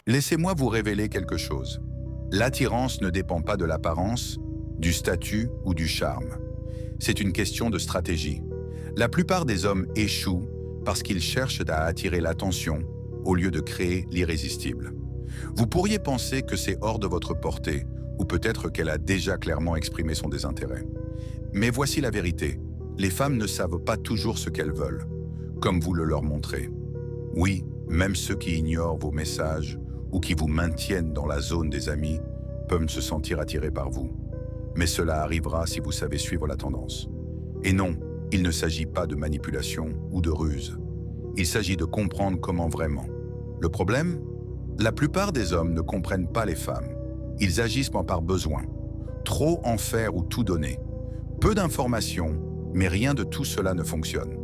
Laissez-moi vous révéler quelque chose. L'attirance ne dépend pas de l'apparence, du statut ou du charme. C'est une question de stratégie. La plupart des hommes échouent parce qu'ils cherchent à attirer l'attention au lieu de créer l'irrésistible. Vous pourriez penser que c'est hors de votre portée, ou peut-être qu'elle a déjà clairement exprimé son désintérêt. Mais voici la vérité. Les femmes ne savent pas toujours ce qu'elles veulent, comme vous le leur montrez. Oui, même ceux qui ignorent vos messages ou qui vous maintiennent dans la zone des amis peuvent se sentir attirés par vous. Mais cela arrivera si vous savez suivre la tendance. Et non, il ne s'agit pas de manipulation ou de ruse. Il s'agit de comprendre comment vraiment. Le problème? La plupart des hommes ne comprennent pas les femmes. Ils agissent par besoin. Trop en faire ou tout donner. Peu d'informations, mais rien de tout cela ne fonctionne.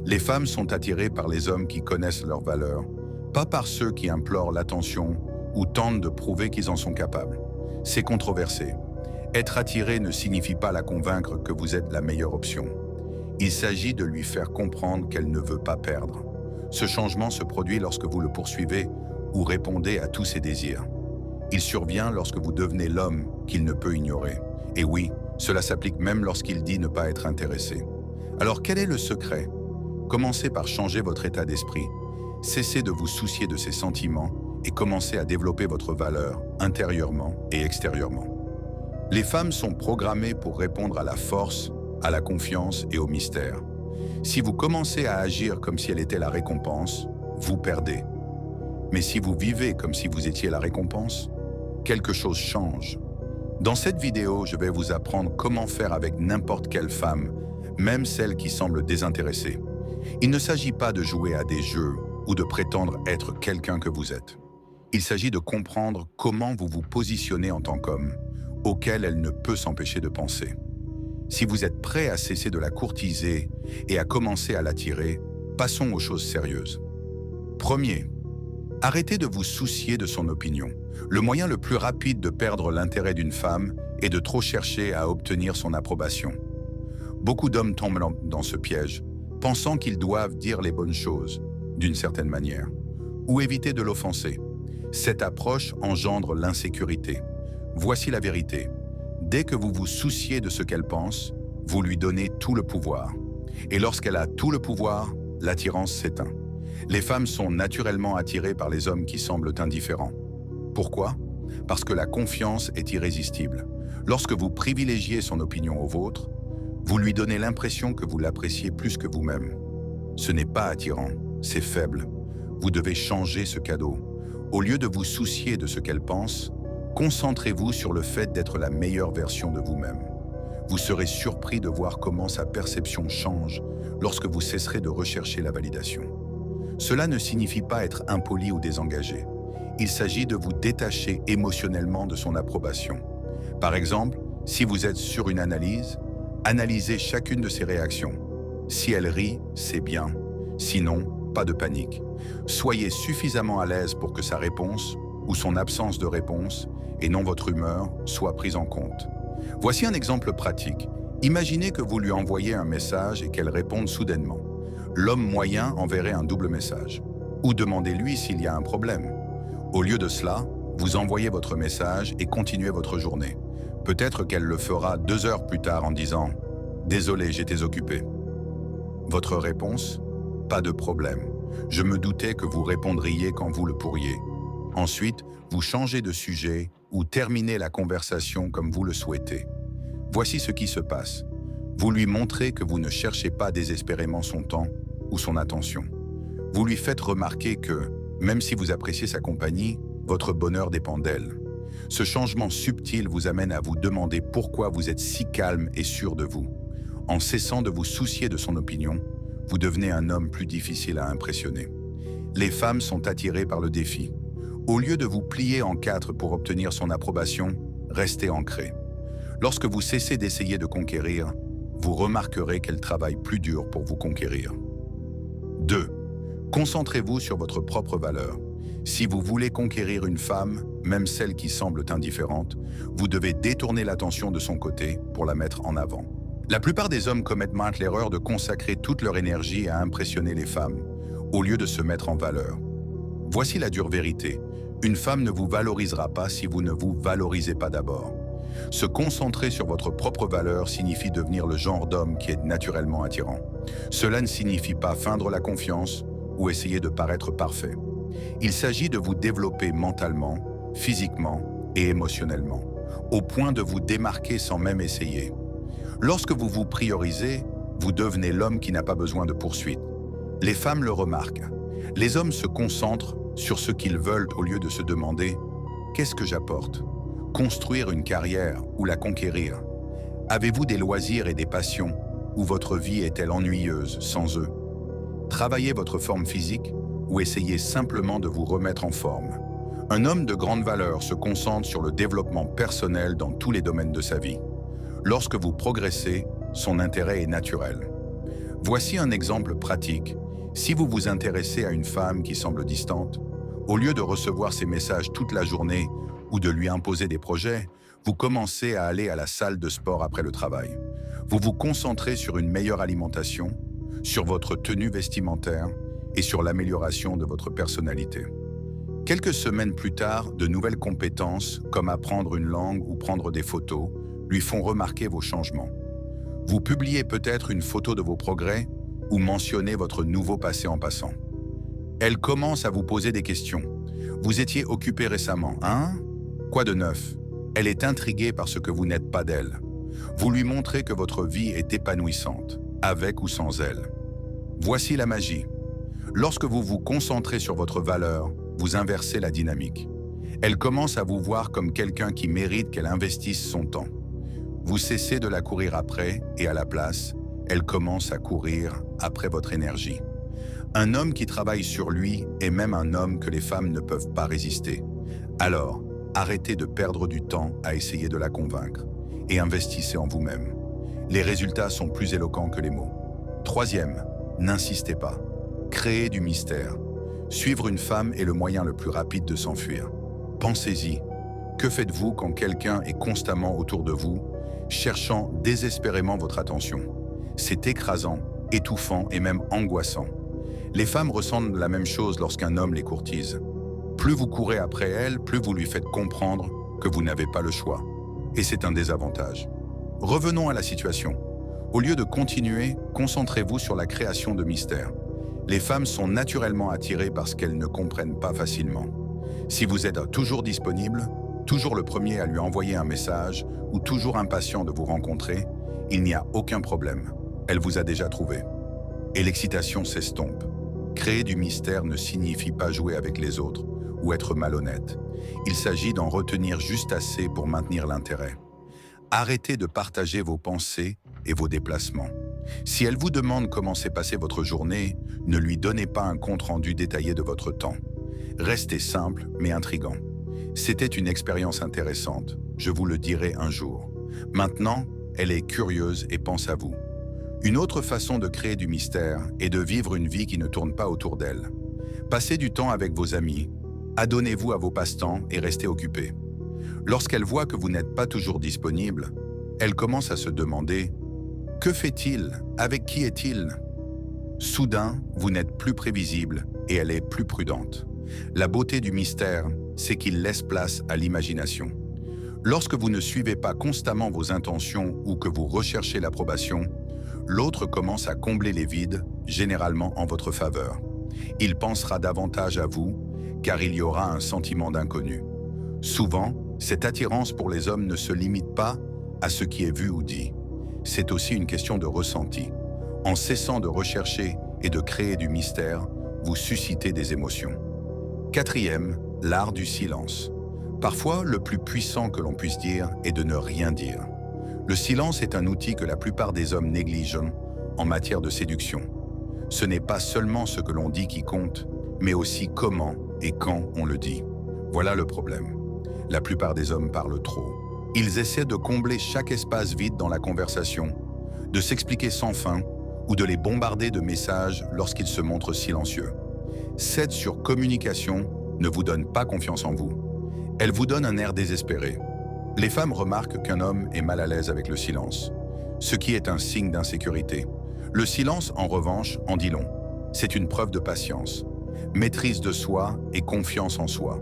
Les femmes sont attirées par les hommes qui connaissent leurs valeurs, pas par ceux qui implorent l'attention ou tentent de prouver qu'ils en sont capables. C'est controversé. Être attiré ne signifie pas la convaincre que vous êtes la meilleure option. Il s'agit de lui faire comprendre qu'elle ne veut pas perdre. Ce changement se produit lorsque vous le poursuivez ou répondez à tous ses désirs. Il survient lorsque vous devenez l'homme qu'il ne peut ignorer. Et oui, cela s'applique même lorsqu'il dit ne pas être intéressé. Alors quel est le secret? Commencez par changer votre état d'esprit. Cessez de vous soucier de ses sentiments et commencez à développer votre valeur intérieurement et extérieurement. Les femmes sont programmées pour répondre à la force, à la confiance et au mystère. Si vous commencez à agir comme si elle était la récompense, vous perdez. Mais si vous vivez comme si vous étiez la récompense, quelque chose change. Dans cette vidéo, je vais vous apprendre comment faire avec n'importe quelle femme, même celle qui semble désintéressée. Il ne s'agit pas de jouer à des jeux ou de prétendre être quelqu'un que vous êtes. Il s'agit de comprendre comment vous vous positionnez en tant qu'homme, auquel elle ne peut s'empêcher de penser. Si vous êtes prêt à cesser de la courtiser et à commencer à l'attirer, passons aux choses sérieuses. Premier, arrêtez de vous soucier de son opinion. Le moyen le plus rapide de perdre l'intérêt d'une femme est de trop chercher à obtenir son approbation. Beaucoup d'hommes tombent dans ce piège, pensant qu'ils doivent dire les bonnes choses, d'une certaine manière, ou éviter de l'offenser. Cette approche engendre l'insécurité. Voici la vérité. Dès que vous vous souciez de ce qu'elle pense, vous lui donnez tout le pouvoir. Et lorsqu'elle a tout le pouvoir, l'attirance s'éteint. Les femmes sont naturellement attirées par les hommes qui semblent indifférents. Pourquoi? Parce que la confiance est irrésistible. Lorsque vous privilégiez son opinion au vôtre, vous lui donnez l'impression que vous l'appréciez plus que vous-même. Ce n'est pas attirant, c'est faible. Vous devez changer ce cadeau. Au lieu de vous soucier de ce qu'elle pense, concentrez-vous sur le fait d'être la meilleure version de vous-même. Vous serez surpris de voir comment sa perception change lorsque vous cesserez de rechercher la validation. Cela ne signifie pas être impoli ou désengagé. Il s'agit de vous détacher émotionnellement de son approbation. Par exemple, si vous êtes sur une analyse, analysez chacune de ses réactions. Si elle rit, c'est bien. Sinon, pas de panique. Soyez suffisamment à l'aise pour que sa réponse ou son absence de réponse, et non votre humeur, soit prise en compte. Voici un exemple pratique. Imaginez que vous lui envoyez un message et qu'elle réponde soudainement. L'homme moyen enverrait un double message. Ou demandez-lui s'il y a un problème. Au lieu de cela, vous envoyez votre message et continuez votre journée. Peut-être qu'elle le fera 2 heures plus tard en disant « Désolé, j'étais occupé ». Votre réponse? Pas de problème. Je me doutais que vous répondriez quand vous le pourriez. Ensuite, vous changez de sujet ou terminez la conversation comme vous le souhaitez. Voici ce qui se passe. Vous lui montrez que vous ne cherchez pas désespérément son temps ou son attention. Vous lui faites remarquer que, même si vous appréciez sa compagnie, votre bonheur dépend d'elle. Ce changement subtil vous amène à vous demander pourquoi vous êtes si calme et sûr de vous. En cessant de vous soucier de son opinion, vous devenez un homme plus difficile à impressionner. Les femmes sont attirées par le défi. Au lieu de vous plier en 4 pour obtenir son approbation, restez ancré. Lorsque vous cessez d'essayer de conquérir, vous remarquerez qu'elle travaille plus dur pour vous conquérir. 2. Concentrez-vous sur votre propre valeur. Si vous voulez conquérir une femme, même celle qui semble indifférente, vous devez détourner l'attention de son côté pour la mettre en avant. La plupart des hommes commettent maintes l'erreur de consacrer toute leur énergie à impressionner les femmes, au lieu de se mettre en valeur. Voici la dure vérité. Une femme ne vous valorisera pas si vous ne vous valorisez pas d'abord. Se concentrer sur votre propre valeur signifie devenir le genre d'homme qui est naturellement attirant. Cela ne signifie pas feindre la confiance ou essayer de paraître parfait. Il s'agit de vous développer mentalement, physiquement et émotionnellement, au point de vous démarquer sans même essayer. Lorsque vous vous priorisez, vous devenez l'homme qui n'a pas besoin de poursuite. Les femmes le remarquent. Les hommes se concentrent sur ce qu'ils veulent au lieu de se demander « Qu'est-ce que j'apporte ?» Construire une carrière ou la conquérir. Avez-vous des loisirs et des passions ou votre vie est-elle ennuyeuse sans eux? Travaillez votre forme physique ou essayez simplement de vous remettre en forme. Un homme de grande valeur se concentre sur le développement personnel dans tous les domaines de sa vie. Lorsque vous progressez, son intérêt est naturel. Voici un exemple pratique. Si vous vous intéressez à une femme qui semble distante, au lieu de recevoir ses messages toute la journée ou de lui imposer des projets, vous commencez à aller à la salle de sport après le travail. Vous vous concentrez sur une meilleure alimentation, sur votre tenue vestimentaire et sur l'amélioration de votre personnalité. Quelques semaines plus tard, de nouvelles compétences, comme apprendre une langue ou prendre des photos, lui font remarquer vos changements. Vous publiez peut-être une photo de vos progrès ou mentionnez votre nouveau passé en passant. Elle commence à vous poser des questions. Vous étiez occupé récemment, hein? Quoi de neuf? Elle est intriguée par ce que vous n'êtes pas d'elle. Vous lui montrez que votre vie est épanouissante, avec ou sans elle. Voici la magie. Lorsque vous vous concentrez sur votre valeur, vous inversez la dynamique. Elle commence à vous voir comme quelqu'un qui mérite qu'elle investisse son temps. Vous cessez de la courir après et à la place, elle commence à courir après votre énergie. Un homme qui travaille sur lui est même un homme que les femmes ne peuvent pas résister. Alors, arrêtez de perdre du temps à essayer de la convaincre et investissez en vous-même. Les résultats sont plus éloquents que les mots. Troisième, n'insistez pas. Créez du mystère. Suivre une femme est le moyen le plus rapide de s'enfuir. Pensez-y. Que faites-vous quand quelqu'un est constamment autour de vous, cherchant désespérément votre attention? C'est écrasant, étouffant et même angoissant. Les femmes ressentent la même chose lorsqu'un homme les courtise. Plus vous courez après elle, plus vous lui faites comprendre que vous n'avez pas le choix. Et c'est un désavantage. Revenons à la situation. Au lieu de continuer, concentrez-vous sur la création de mystères. Les femmes sont naturellement attirées par ce qu'elles ne comprennent pas facilement. Si vous êtes toujours disponible, toujours le premier à lui envoyer un message ou toujours impatient de vous rencontrer, il n'y a aucun problème. Elle vous a déjà trouvé. Et l'excitation s'estompe. Créer du mystère ne signifie pas jouer avec les autres ou être malhonnête. Il s'agit d'en retenir juste assez pour maintenir l'intérêt. Arrêtez de partager vos pensées et vos déplacements. Si elle vous demande comment s'est passée votre journée, ne lui donnez pas un compte-rendu détaillé de votre temps. Restez simple mais intrigant. C'était une expérience intéressante, je vous le dirai un jour. Maintenant, elle est curieuse et pense à vous. Une autre façon de créer du mystère est de vivre une vie qui ne tourne pas autour d'elle. Passez du temps avec vos amis, adonnez-vous à vos passe-temps et restez occupé. Lorsqu'elle voit que vous n'êtes pas toujours disponible, elle commence à se demander « Que fait-il? Avec qui est-il » Soudain, vous n'êtes plus prévisible et elle est plus prudente. La beauté du mystère, c'est qu'il laisse place à l'imagination. Lorsque vous ne suivez pas constamment vos intentions ou que vous recherchez l'approbation, l'autre commence à combler les vides, généralement en votre faveur. Il pensera davantage à vous, car il y aura un sentiment d'inconnu. Souvent, cette attirance pour les hommes ne se limite pas à ce qui est vu ou dit. C'est aussi une question de ressenti. En cessant de rechercher et de créer du mystère, vous suscitez des émotions. Quatrième, l'art du silence. Parfois, le plus puissant que l'on puisse dire est de ne rien dire. Le silence est un outil que la plupart des hommes négligent en matière de séduction. Ce n'est pas seulement ce que l'on dit qui compte, mais aussi comment et quand on le dit. Voilà le problème. La plupart des hommes parlent trop. Ils essaient de combler chaque espace vide dans la conversation, de s'expliquer sans fin ou de les bombarder de messages lorsqu'ils se montrent silencieux. Cette surcommunication ne vous donne pas confiance en vous. Elle vous donne un air désespéré. Les femmes remarquent qu'un homme est mal à l'aise avec le silence, ce qui est un signe d'insécurité. Le silence, en revanche, en dit long. C'est une preuve de patience. maîtrise de soi et confiance en soi.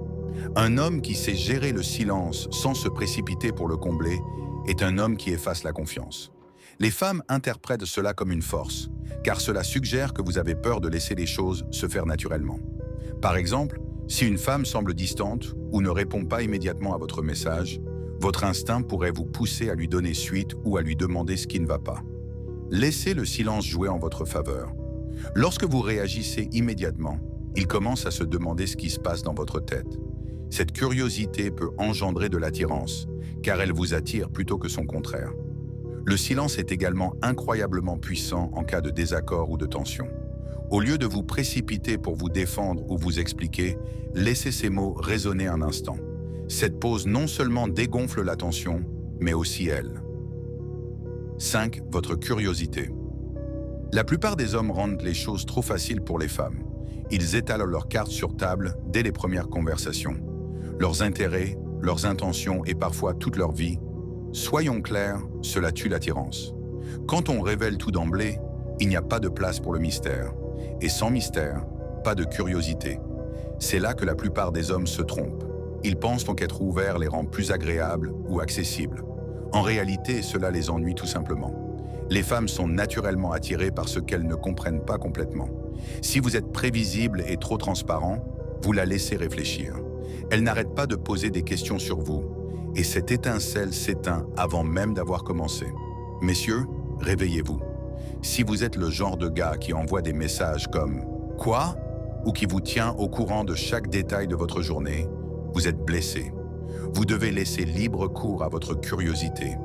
Un homme qui sait gérer le silence sans se précipiter pour le combler est un homme qui efface la confiance. Les femmes interprètent cela comme une force, car cela suggère que vous avez peur de laisser les choses se faire naturellement. Par exemple, si une femme semble distante ou ne répond pas immédiatement à votre message, votre instinct pourrait vous pousser à lui donner suite ou à lui demander ce qui ne va pas. Laissez le silence jouer en votre faveur. Lorsque vous réagissez immédiatement, il commence à se demander ce qui se passe dans votre tête. Cette curiosité peut engendrer de l'attirance, car elle vous attire plutôt que son contraire. Le silence est également incroyablement puissant en cas de désaccord ou de tension. Au lieu de vous précipiter pour vous défendre ou vous expliquer, laissez ces mots résonner un instant. Cette pause non seulement dégonfle la tension, mais aussi elle. 5. Votre curiosité. La plupart des hommes rendent les choses trop faciles pour les femmes. Ils étalent leurs cartes sur table dès les premières conversations. Leurs intérêts, leurs intentions et parfois toute leur vie. Soyons clairs, cela tue l'attirance. Quand on révèle tout d'emblée, il n'y a pas de place pour le mystère. Et sans mystère, pas de curiosité. C'est là que la plupart des hommes se trompent. Ils pensent donc être ouverts les rend plus agréables ou accessibles. En réalité, cela les ennuie tout simplement. Les femmes sont naturellement attirées par ce qu'elles ne comprennent pas complètement. Si vous êtes prévisible et trop transparent, vous la laissez réfléchir. Elle n'arrête pas de poser des questions sur vous, et cette étincelle s'éteint avant même d'avoir commencé. Messieurs, réveillez-vous. Si vous êtes le genre de gars qui envoie des messages comme « Quoi ?» ou qui vous tient au courant de chaque détail de votre journée, vous êtes blessé. Vous devez laisser libre cours à votre curiosité.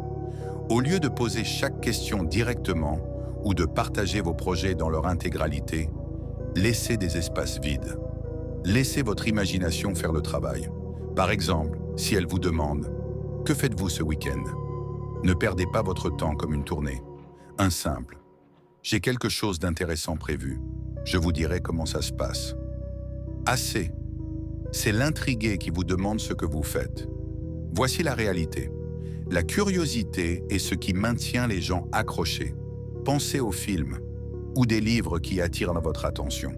Au lieu de poser chaque question directement ou de partager vos projets dans leur intégralité, laissez des espaces vides. Laissez votre imagination faire le travail. Par exemple, si elle vous demande « Que faites-vous ce week-end ?» Ne perdez pas votre temps comme une tournée. Un simple « J'ai quelque chose d'intéressant prévu. Je vous dirai comment ça se passe. » Assez. C'est l'intrigué qui vous demande ce que vous faites. Voici la réalité. La curiosité est ce qui maintient les gens accrochés. Pensez aux films ou des livres qui attirent votre attention.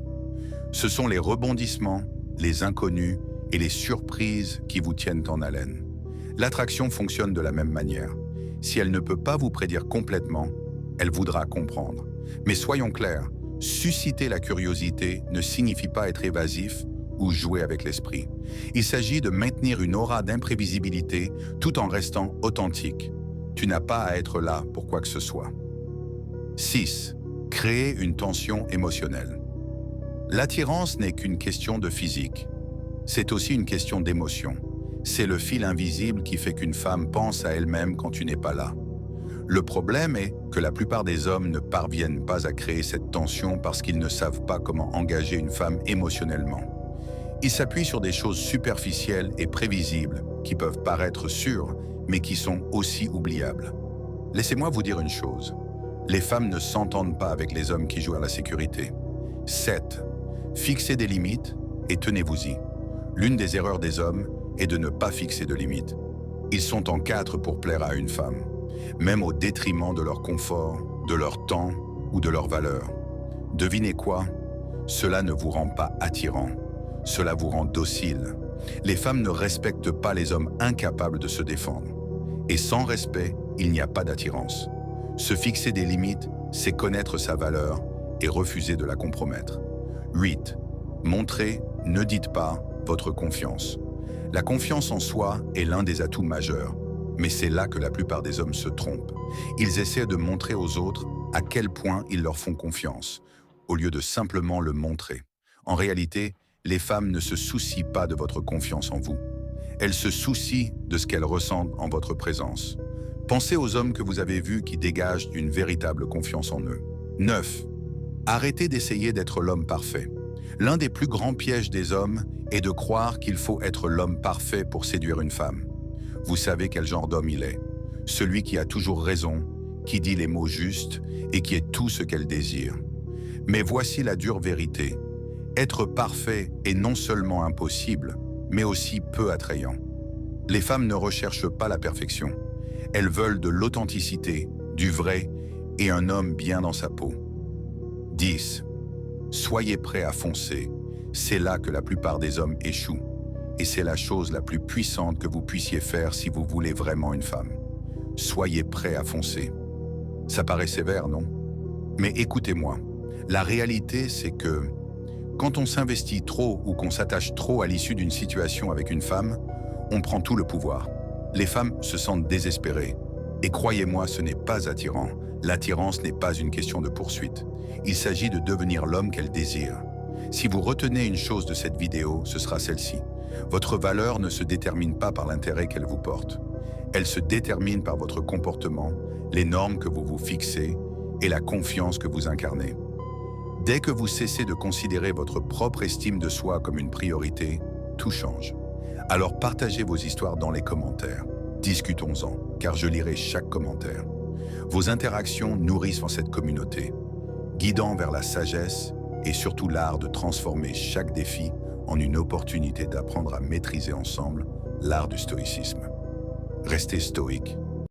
Ce sont les rebondissements, les inconnus et les surprises qui vous tiennent en haleine. L'attraction fonctionne de la même manière. Si elle ne peut pas vous prédire complètement, elle voudra comprendre. Mais soyons clairs, susciter la curiosité ne signifie pas être évasif ou jouer avec l'esprit. Il s'agit de maintenir une aura d'imprévisibilité tout en restant authentique. Tu n'as pas à être là pour quoi que ce soit. 6. Créer une tension émotionnelle. L'attirance n'est qu'une question de physique. C'est aussi une question d'émotion. C'est le fil invisible qui fait qu'une femme pense à elle-même quand tu n'es pas là. Le problème est que la plupart des hommes ne parviennent pas à créer cette tension parce qu'ils ne savent pas comment engager une femme émotionnellement. Ils s'appuient sur des choses superficielles et prévisibles qui peuvent paraître sûres, mais qui sont aussi oubliables. Laissez-moi vous dire une chose. Les femmes ne s'entendent pas avec les hommes qui jouent à la sécurité. 7. Fixez des limites et tenez-vous-y. L'une des erreurs des hommes est de ne pas fixer de limites. Ils sont en 4 pour plaire à une femme, même au détriment de leur confort, de leur temps ou de leurs valeurs. Devinez quoi? Cela ne vous rend pas attirant. Cela vous rend docile. Les femmes ne respectent pas les hommes incapables de se défendre. Et sans respect, il n'y a pas d'attirance. Se fixer des limites, c'est connaître sa valeur et refuser de la compromettre. 8. Montrez, ne dites pas, votre confiance. La confiance en soi est l'un des atouts majeurs, mais c'est là que la plupart des hommes se trompent. Ils essaient de montrer aux autres à quel point ils leur font confiance, au lieu de simplement le montrer. En réalité, les femmes ne se soucient pas de votre confiance en vous. Elles se soucient de ce qu'elles ressentent en votre présence. Pensez aux hommes que vous avez vus qui dégagent une véritable confiance en eux. 9. Arrêtez d'essayer d'être l'homme parfait. L'un des plus grands pièges des hommes est de croire qu'il faut être l'homme parfait pour séduire une femme. Vous savez quel genre d'homme il est. Celui qui a toujours raison, qui dit les mots justes et qui est tout ce qu'elle désire. Mais voici la dure vérité. Être parfait est non seulement impossible, mais aussi peu attrayant. Les femmes ne recherchent pas la perfection. Elles veulent de l'authenticité, du vrai et un homme bien dans sa peau. 10. Soyez prêts à foncer. C'est là que la plupart des hommes échouent. Et c'est la chose la plus puissante que vous puissiez faire si vous voulez vraiment une femme. Soyez prêt à foncer. Ça paraît sévère, non? Mais écoutez-moi, la réalité c'est que quand on s'investit trop ou qu'on s'attache trop à l'issue d'une situation avec une femme, on prend tout le pouvoir. Les femmes se sentent désespérées. Et croyez-moi, ce n'est pas attirant. L'attirance n'est pas une question de poursuite. Il s'agit de devenir l'homme qu'elle désire. Si vous retenez une chose de cette vidéo, ce sera celle-ci. Votre valeur ne se détermine pas par l'intérêt qu'elle vous porte. Elle se détermine par votre comportement, les normes que vous vous fixez et la confiance que vous incarnez. Dès que vous cessez de considérer votre propre estime de soi comme une priorité, tout change. Alors partagez vos histoires dans les commentaires. Discutons-en, car je lirai chaque commentaire. Vos interactions nourrissent cette communauté, guidant vers la sagesse et surtout l'art de transformer chaque défi en une opportunité d'apprendre à maîtriser ensemble l'art du stoïcisme. Restez stoïque